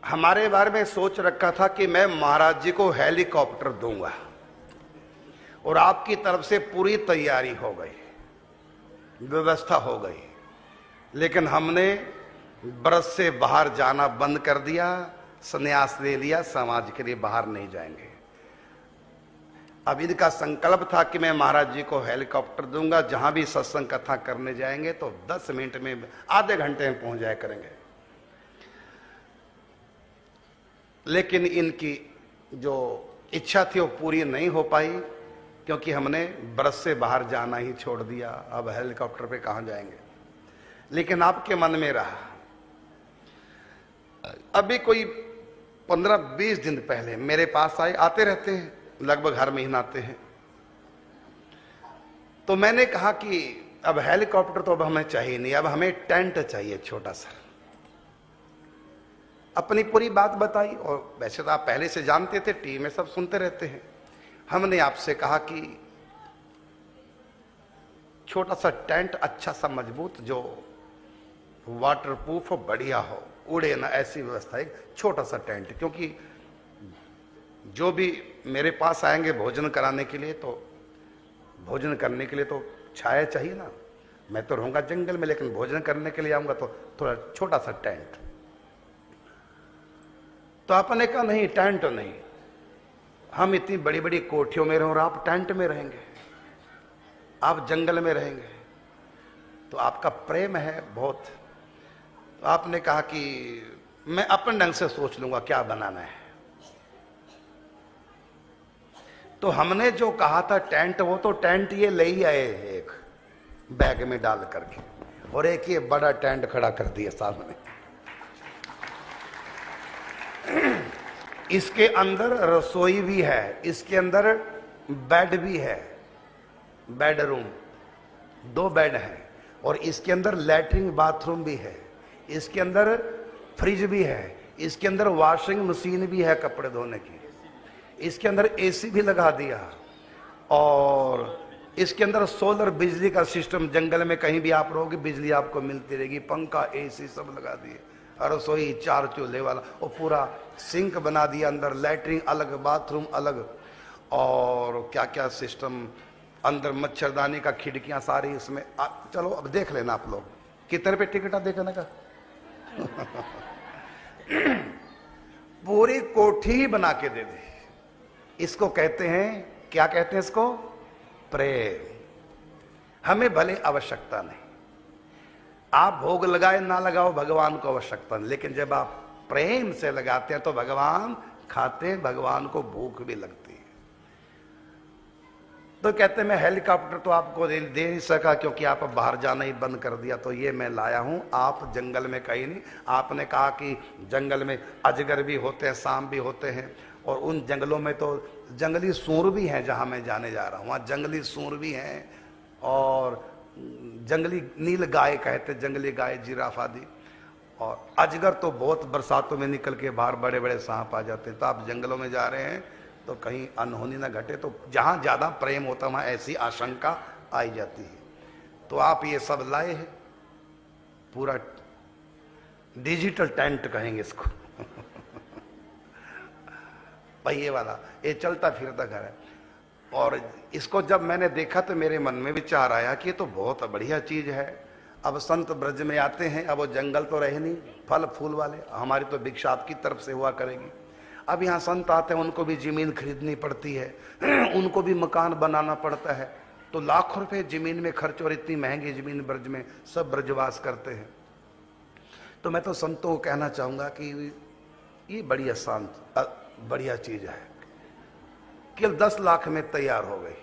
हमारे बारे में सोच रखा था कि मैं महाराज जी को हेलीकॉप्टर दूंगा और आपकी तरफ से पूरी तैयारी हो गई, व्यवस्था हो गई, लेकिन हमने ब्रज से बाहर जाना बंद कर दिया, संन्यास ले लिया, समाज के लिए बाहर नहीं जाएंगे। अब इनका संकल्प था कि मैं महाराज जी को हेलीकॉप्टर दूंगा, जहां भी सत्संग कथा करने जाएंगे तो 10 मिनट में, आधे घंटे में पहुंच जाया करेंगे। लेकिन इनकी जो इच्छा थी वो पूरी नहीं हो पाई, क्योंकि हमने ब्रज से बाहर जाना ही छोड़ दिया। अब हेलीकॉप्टर पे कहां जाएंगे, लेकिन आपके मन में रहा। अभी कोई 15-20 दिन पहले मेरे पास आए, आते रहते हैं, लगभग हर महीना आते हैं। तो मैंने कहा कि अब हेलीकॉप्टर तो अब हमें चाहिए नहीं, अब हमें टेंट चाहिए छोटा सा। अपनी पूरी बात बताई, और वैसे तो आप पहले से जानते थे, टीवी में सब सुनते रहते हैं। हमने आपसे कहा कि छोटा सा टेंट, अच्छा सा मजबूत, जो वाटरप्रूफ हो, बढ़िया हो, उड़े ना, ऐसी व्यवस्था, एक छोटा सा टेंट। क्योंकि जो भी मेरे पास आएंगे भोजन कराने के लिए, तो भोजन करने के लिए तो छाया चाहिए ना। मैं तो रहूंगा जंगल में, लेकिन भोजन करने के लिए आऊंगा तो थोड़ा छोटा सा टेंट। तो आपने कहा नहीं, टेंट नहीं, हम इतनी बड़ी बड़ी कोठियों में रहें और आप टेंट में रहेंगे, आप जंगल में रहेंगे, तो आपका प्रेम है बहुत। तो आपने कहा कि मैं अपने ढंग से सोच लूंगा क्या बनाना है। तो हमने जो कहा था टेंट, वो तो टेंट ये ले ही आए एक बैग में डाल करके, और एक ये बड़ा टेंट खड़ा कर दिया सामने। इसके अंदर रसोई भी है, इसके अंदर बेड भी है, बेडरूम, 2 बेड हैं, और इसके अंदर लैट्रिन बाथरूम भी है, इसके अंदर फ्रिज भी है, इसके अंदर वॉशिंग मशीन भी है कपड़े धोने की, इसके अंदर एसी भी लगा दिया, और इसके अंदर सोलर बिजली का सिस्टम, जंगल में कहीं भी आप रहोगे बिजली आपको मिलती रहेगी, पंखा एसी सब लगा दिए, रसोई 4 चूल्हे वाला, और पूरा सिंक बना दिया, अंदर लैट्रिन अलग, बाथरूम अलग, और क्या क्या सिस्टम, अंदर मच्छरदानी का, खिड़कियां सारी इसमें। चलो अब देख लेना आप लोग, कितने रुपए टिकट आप देखने का। पूरी कोठी ही बना के दे दी। इसको कहते हैं, क्या कहते हैं इसको, प्रेम। हमें भले आवश्यकता नहीं, आप भोग लगाए ना लगाओ, भगवान को आवश्यकता नहीं, लेकिन जब आप प्रेम से लगाते हैं तो भगवान खाते हैं, भगवान को भूख भी लगती है। तो कहते हैं मैं हेलीकॉप्टर तो आपको दे नहीं सका, क्योंकि आप अब बाहर जाना ही बंद कर दिया, तो ये मैं लाया हूं। आप जंगल में कहीं नहीं, आपने कहा कि जंगल में अजगर भी होते हैं, सांप भी होते हैं, और उन जंगलों में तो जंगली सूर भी हैं, जहां मैं जाने जा रहा हूं वहां जंगली सूर भी हैं, और जंगली नील गाय कहते, जंगली गाय, जिराफ आदि, और अजगर तो बहुत बरसातों में निकल के बाहर बड़े बड़े सांप आ जाते हैं। तो आप जंगलों में जा रहे हैं तो कहीं अनहोनी ना घटे, तो जहां ज्यादा प्रेम होता है वहां ऐसी आशंका आई जाती है। तो आप ये सब लाए हैं, पूरा डिजिटल टेंट कहेंगे इसको। पहिए वाला, ये चलता फिरता घर है। और इसको जब मैंने देखा तो मेरे मन में विचार आया कि ये तो बहुत बढ़िया चीज है। अब संत ब्रज में आते हैं, अब वो जंगल तो रहे नहीं, फल फूल वाले, हमारी तो भिक्षा आपकी तरफ से हुआ करेगी। अब यहाँ संत आते हैं, उनको भी जमीन खरीदनी पड़ती है, उनको भी मकान बनाना पड़ता है, तो लाखों रुपए जमीन में खर्च, और इतनी महंगी जमीन ब्रज में, सब ब्रजवास करते हैं। तो मैं तो संतों को कहना चाहूंगा कि ये बड़ी आसान बढ़िया चीज है, केवल 10 लाख में तैयार हो गई।